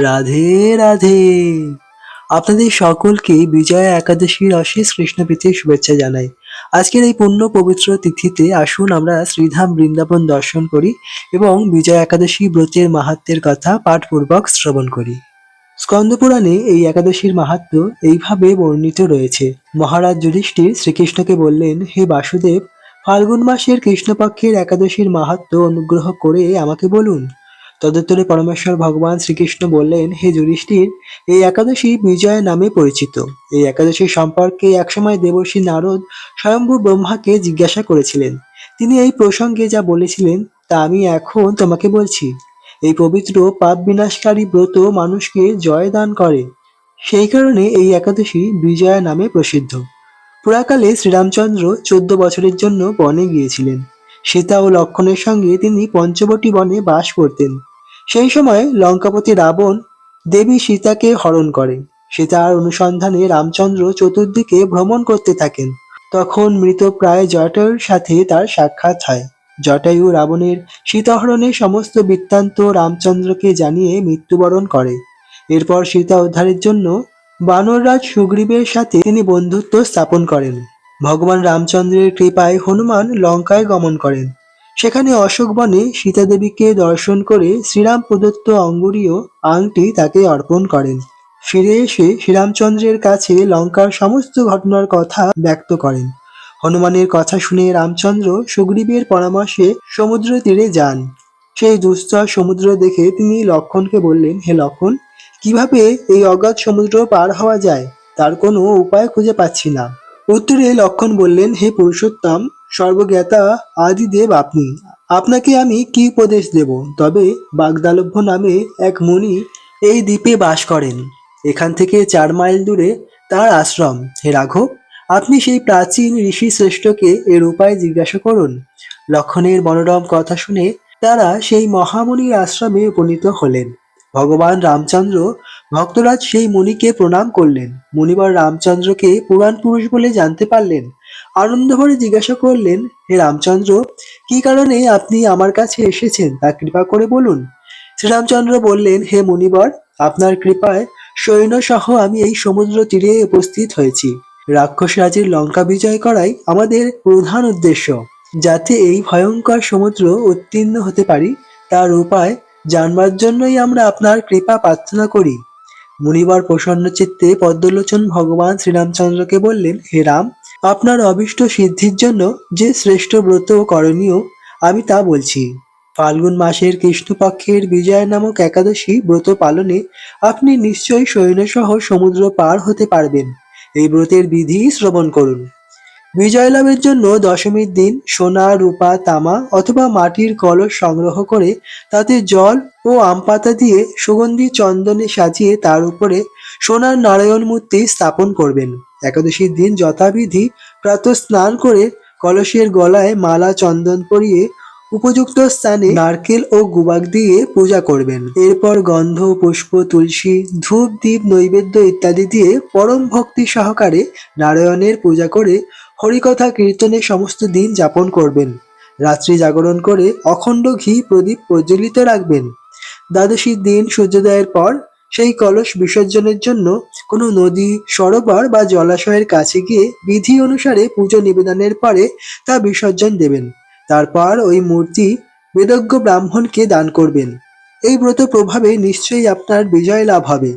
রাধে রাধে। আপনাদের সকলকে বিজয়া একাদশীর অশেষ কৃষ্ণপ্রীতির শুভেচ্ছা জানাই। আজকের এই পুণ্য পবিত্র তিথিতে আসুন আমরা শ্রীধাম বৃন্দাবন দর্শন করি এবং বিজয়া একাদশী ব্রতের মাহাত্ম্যের কথা পাঠপূর্বক শ্রবণ করি। স্কন্দপুরাণে এই একাদশীর মাহাত্ম্য এইভাবে বর্ণিত রয়েছে। মহারাজ যুধিষ্ঠির শ্রীকৃষ্ণকে বললেন, হে বাসুদেব, ফাল্গুন মাসের কৃষ্ণপক্ষের একাদশীর মাহাত্ম্য অনুগ্রহ করে আমাকে বলুন। তদুত্তরে পরমেশ্বর ভগবান শ্রীকৃষ্ণ বললেন, হে যুধিষ্ঠির, এই একাদশী বিজয়া নামে পরিচিত। এই একাদশী সম্পর্কে একসময় দেবর্ষি নারদ স্বয়ম্ভু ব্রহ্মাকে জিজ্ঞাসা করেছিলেন। তিনি এই প্রসঙ্গে যা বলেছিলেন তা আমি এখন তোমাকে বলছি। এই পবিত্র পাপ বিনাশকারী ব্রত মানুষকে জয় দান করে। সেই কারণে এই একাদশী বিজয়া নামে প্রসিদ্ধ। পুরাকালে শ্রীরামচন্দ্র 14 বছরের জন্য বনে গিয়েছিলেন। সীতা ও লক্ষ্মণের সঙ্গে তিনি পঞ্চবটী বনে বাস করতেন। সেই সময় লঙ্কাপতি রাবণ দেবী সীতাকে হরণ করে। সীতার অনুসন্ধানে রামচন্দ্র চতুর্দিকে ভ্রমণ করতে থাকেন। তখন মৃতপ্রায় জটায়ুর সাথে তার সাক্ষাৎ হয়। জটায়ু রাবণের সীতাহরণের সমস্ত বৃত্তান্ত রামচন্দ্রকে জানিয়ে মৃত্যুবরণ করে। এরপর সীতা উদ্ধারের জন্য বানররাজ সুগ্রীবের সাথে তিনি বন্ধুত্ব স্থাপন করেন। ভগবান রামচন্দ্রের কৃপায় হনুমান লঙ্কায় গমন করেন। সেখানে অশোক বনে সীতা দেবীকে দর্শন করে শ্রীরাম প্রদত্ত অঙ্গুরীয় আংটি তাকে অর্পণ করেন। ফিরে এসে শ্রীরামচন্দ্রের কাছে লঙ্কার সমস্ত ঘটনার কথা ব্যক্ত করেন। হনুমানের কথা শুনে রামচন্দ্র সুগ্রীবের পরামর্শে সমুদ্র তীরে যান। সেই দুস্তর সমুদ্র দেখে তিনি লক্ষ্মণকে বললেন, হে লক্ষ্মণ, কিভাবে এই অগাধ সমুদ্র পার হওয়া যায় তার কোনো উপায় খুঁজে পাচ্ছি না। উত্তরে লক্ষ্মণ বললেন, হে পুরুষোত্তম, সর্বজ্ঞাতা আদিদেব আপনি, আপনাকে আমি কি উপদেশ দেব? তবে বাগদালভ্য নামে এক মুনি এই দ্বীপে বাস করেন। এখান থেকে 4 মাইল দূরে তার আশ্রম। হে রাঘব, আপনি সেই প্রাচীন ঋষি শ্রেষ্ঠকে এর উপায় জিজ্ঞাসা করুন। লক্ষ্মণের মনোরম কথা শুনে তারা সেই মহামুনির আশ্রমে উপনীত হলেন। ভগবান রামচন্দ্র ভক্তরাজ সেই মুনিকে প্রণাম করলেন। মুনিবর রামচন্দ্রকে পুরাণ পুরুষ বলে জানতে পারলেন। আনন্দ ভরে জিজ্ঞাসা করলেন, হে রামচন্দ্র, কি কারণে আপনি আমার কাছে এসেছেন তা কৃপা করে বলুন। শ্রীরামচন্দ্র বললেন, হে মুনিবর, আপনার কৃপায় সৈন্য সহ আমি এই সমুদ্র তীরে উপস্থিত হয়েছি। রাক্ষস রাজের লঙ্কা বিজয় করাই আমাদের প্রধান উদ্দেশ্য। যাতে এই ভয়ঙ্কর সমুদ্র উত্তীর্ণ হতে পারি তার উপায় জানবার জন্যই আমরা আপনার কৃপা প্রার্থনা করি। মুনিবর প্রসন্ন চিত্তে পদ্মলোচন ভগবান শ্রীরামচন্দ্রকে বললেন, হে রাম, আপনার অভীষ্ট সিদ্ধির জন্য যে শ্রেষ্ঠ ব্রত করণীয় আমি তা বলছি। ফাল্গুন মাসের কৃষ্ণপক্ষের বিজয়া নামক একাদশী ব্রত পালনে আপনি নিশ্চয়ই সৈন্যসহ সমুদ্র পার হতে পারবেন। এই ব্রতের বিধি শ্রবণ করুন। বিজয় লাভের জন্য দশমীর দিন সোনা, রূপা, তামা অথবা মাটির কলস সংগ্রহ করে তাতে জল ও আম পাতা দিয়ে সুগন্ধি চন্দনে সাজিয়ে তার উপরে সোনার নারায়ণ মূর্তি স্থাপন করবেন। একাদশীর দিন যথাবিধি প্রাতঃ স্নান করে কলসের গলায় মালা চন্দন পরিয়ে উপযুক্ত স্থানে নারকেল ও গুবাক দিয়ে পূজা করবেন। এরপর গন্ধ, পুষ্প, তুলসী, ধূপ, দীপ, নৈবেদ্য ইত্যাদি দিয়ে পরম ভক্তি সহকারে নারায়ণের পূজা করে হরিকথা কীর্তনে সমস্ত দিন যাপন করবেন। রাত্রি জাগরণ করে অখণ্ড ঘি প্রদীপ প্রজ্বলিত রাখবেন। দ্বাদশীর দিন সূর্যোদয়ের পর সেই কলস বিসর্জনের জন্য কোনো নদী, সরোবর বা জলাশয়ের কাছে গিয়ে বিধি অনুসারে পুজো নিবেদনের পরে তা বিসর্জন দেবেন। তারপর ওই মূর্তি বেদজ্ঞ ব্রাহ্মণকে দান করবেন। এই ব্রত প্রভাবে নিশ্চয়ই আপনার বিজয় লাভ হবে।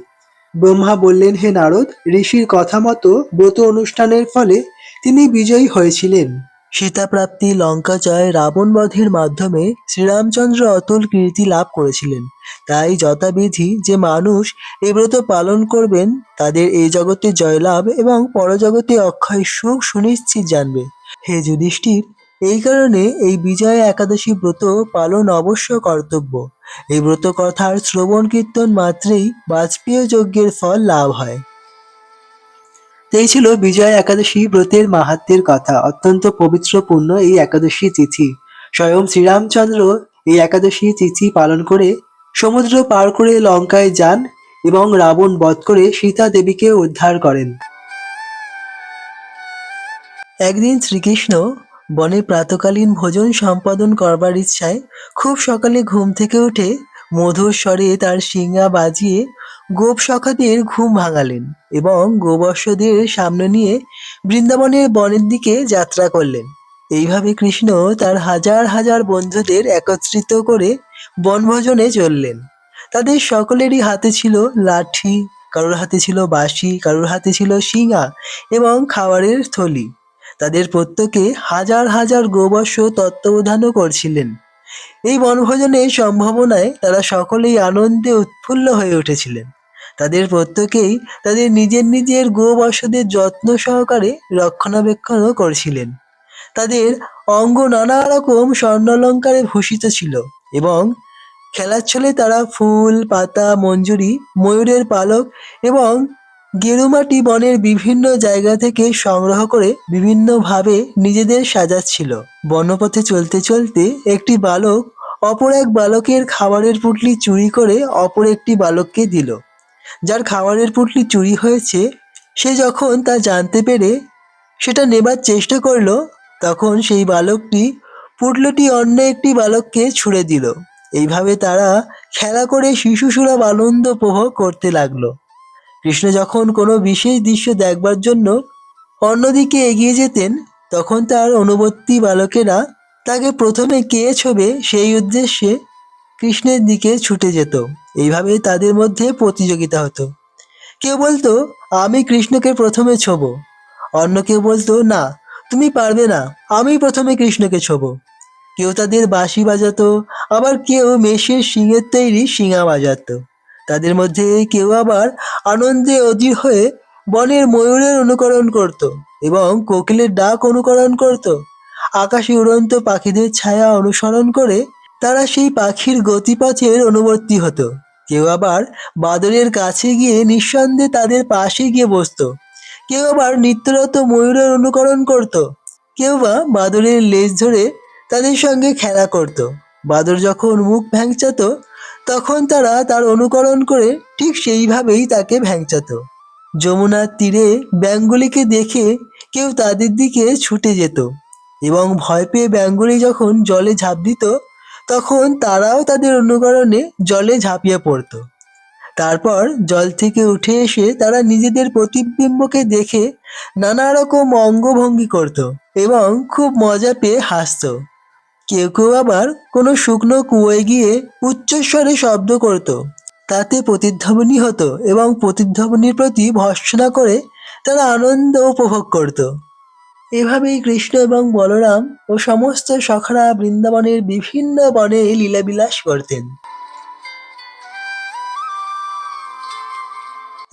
ব্রহ্মা বললেন, হে নারদ, ঋষির কথা মতো ব্রত অনুষ্ঠানের ফলে তিনি বিজয়ী হয়েছিলেন। সীতাপ্রাপ্তি, লঙ্কা জয়, রাবণ বধের মাধ্যমে শ্রীরামচন্দ্র অতুল কীর্তি লাভ করেছিলেন। তাই যথাবিধি যে মানুষ এই ব্রত পালন করবেন তাদের এই জগতে জয়লাভ এবং পরজগতে অক্ষয় সুখ সুনিশ্চিত জানবে। হে যুধিষ্ঠির, এই কারণে এই বিজয়া একাদশী ব্রত পালন অবশ্য কর্তব্য। এই ব্রত কথার শ্রবণ কীর্তন মাত্রেই বাজপেয় যজ্ঞের ফল লাভ হয়। এই ছিল বিজয়া একাদশী ব্রতের মাহাত্ম্যের কথা। অত্যন্ত পবিত্রপূর্ণ এই একাদশী তিথি। স্বয়ং শ্রীরামচন্দ্র এই একাদশী তিথি পালন করে সমুদ্র পার করে লঙ্কায় যান এবং রাবণ বধ করে সীতা দেবীকে উদ্ধার করেন। একদিন শ্রীকৃষ্ণ বনে প্রাতকালীন ভোজন সম্পাদন করবার ইচ্ছায় খুব সকালে ঘুম থেকে উঠে মধুর স্বরে তার শিঙা বাজিয়ে গোপ সখাদের ঘুম ভাঙালেন এবং গোবর্ষদের সামনে নিয়ে বৃন্দাবনের বনের দিকে যাত্রা করলেন। এইভাবে কৃষ্ণ তার হাজার হাজার বন্ধুদের একত্রিত করে বনভোজনে চললেন। তাদের সকলেরই হাতে ছিল লাঠি, কারোর হাতে ছিল বাঁশি, কারোর হাতে ছিল শিঙা এবং খাবারের থলি। তাদের প্রত্যেকে হাজার হাজার গোবর্ষ তত্ত্বাবধানও করছিলেন। এই বনভোজনের সম্ভাবনায় তারা সকলেই আনন্দে উৎফুল্ল হয়ে উঠেছিলেন। তাদের প্রত্যেকেই তাদের নিজের নিজের গোবর্ষদের যত্ন সহকারে রক্ষণাবেক্ষণও করছিলেন। তাদের অঙ্গ নানা রকম স্বর্ণালঙ্কারে ভূষিত ছিল এবং খেলার ছলে তারা ফুল, পাতা, মঞ্জুরি, ময়ূরের পালক এবং গেরুমাটি বনের বিভিন্ন জায়গা থেকে সংগ্রহ করে বিভিন্নভাবে নিজেদের সাজাচ্ছিল। বনপথে চলতে চলতে একটি বালক অপর এক বালকের খাবারের পুঁটলি চুরি করে অপর একটি বালককে দিল। যার খাবারের পুঁটলি চুরি হয়েছে সে যখন তা জানতে পেরে সেটা নেবার চেষ্টা করলো, তখন সেই বালকটি পুঁটলিটি অন্য একটি বালককে ছুঁড়ে দিল। এইভাবে তারা খেলা করে শিশুসুলভ আনন্দ উপভোগ করতে লাগলো। কৃষ্ণ যখন কোনো বিশেষ দৃশ্য দেখবার জন্য অন্যদিকে এগিয়ে যেতেন, তখন তার অনুবর্তী বালকেরা তাকে প্রথমে কে ছোবে সেই উদ্দেশ্যে কৃষ্ণের দিকে ছুটে যেত। এইভাবে তাদের মধ্যে প্রতিযোগিতা হতো। কেউ বলতো, আমি কৃষ্ণকে প্রথমে ছোবো। অন্য কেউ বলতো, না, তুমি পারবে না, আমি প্রথমে কৃষ্ণকে ছোবো। কেউ তাদের বাঁশি বাজাতো, আবার কেউ মেষের শিঙের তৈরি শিঙা বাজাতো। তাদের মধ্যে কেউ আবার আনন্দে অধীর হয়ে বনের ময়ূরের অনুকরণ করত এবং কোকিলের ডাক অনুকরণ করত। আকাশে উড়ন্ত পাখিদের ছায়া অনুসরণ করে তারা সেই পাখির গতিপথের অনুবর্তী হতো। কেউ আবার বাদরের কাছে গিয়ে নিঃসন্দেহে তাদের পাশে গিয়ে বসতো। কেউ আবার নিত্যরত ময়ূরের অনুকরণ করত। কেউ বা বাদরের লেজ ধরে তাদের সঙ্গে খেলা করত। বাদর যখন মুখ ভ্যাংচাতো, তখন তারা তার অনুকরণ করে ঠিক সেইভাবেই তাকে ভ্যাংচাতো। যমুনার তীরে ব্যাঙগুলিকে দেখে কেউ তাদের দিকে ছুটে যেত এবং ভয় পেয়ে ব্যাঙগুলি যখন জলে ঝাঁপ দিত, তখন তারাও তাদের অনুকরণে জলে ঝাঁপিয়ে পড়ত। তারপর জল থেকে উঠে এসে তারা নিজেদের প্রতিবিম্বকে দেখে নানা রকম অঙ্গভঙ্গি করত এবং খুব মজা পেয়ে হাসত। কেউ কেউ আবার কোনো শুকনো কুয়োয় গিয়ে উচ্চস্বরে শব্দ করত। তাতে প্রতিধ্বনি হতো এবং প্রতিধ্বনির প্রতি ভর্ৎসনা করে তারা আনন্দ উপভোগ করত। এভাবেই কৃষ্ণ এবং বলরাম ও সমস্ত সখারা বৃন্দাবনের বিভিন্ন বনে লীলাবিলাস করতেন।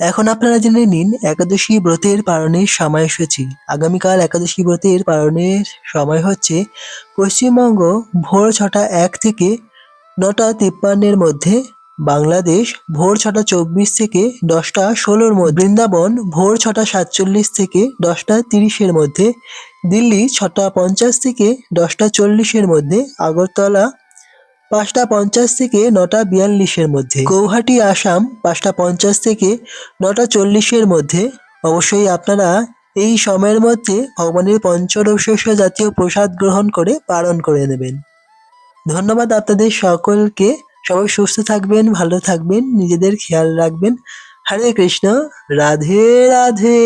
এখন আপনারা জেনে নিন একাদশী ব্রতের পালনের সময়সূচি। আগামীকাল একাদশী ব্রতের পালনের সময় হচ্ছে পশ্চিমবঙ্গ ভোর 6টা 1 থেকে 9টা 53-এর মধ্যে, বাংলাদেশ ভোর 6টা 24 থেকে 10টা 16-র মধ্যে, বৃন্দাবন ভোর 6টা 47 থেকে 10টা 30-এর মধ্যে, দিল্লি 6টা 50 থেকে 10টা 40-এর মধ্যে, আগরতলা 5টা 50 থেকে 9টা 42-এর মধ্যে, গৌহাটি আসাম 5টা 50 থেকে 9টা 40-এর মধ্যে। অবশ্যই আপনারা এই সময়ের মধ্যে ভগবানের পঞ্চরসস্য জাতীয় প্রসাদ গ্রহণ করে পালন করে নেবেন। ধন্যবাদ আপনাদের সকলকে। সবাই সুস্থ থাকবেন, ভালো থাকবেন, নিজেদের খেয়াল রাখবেন। হরে কৃষ্ণ, রাধে রাধে।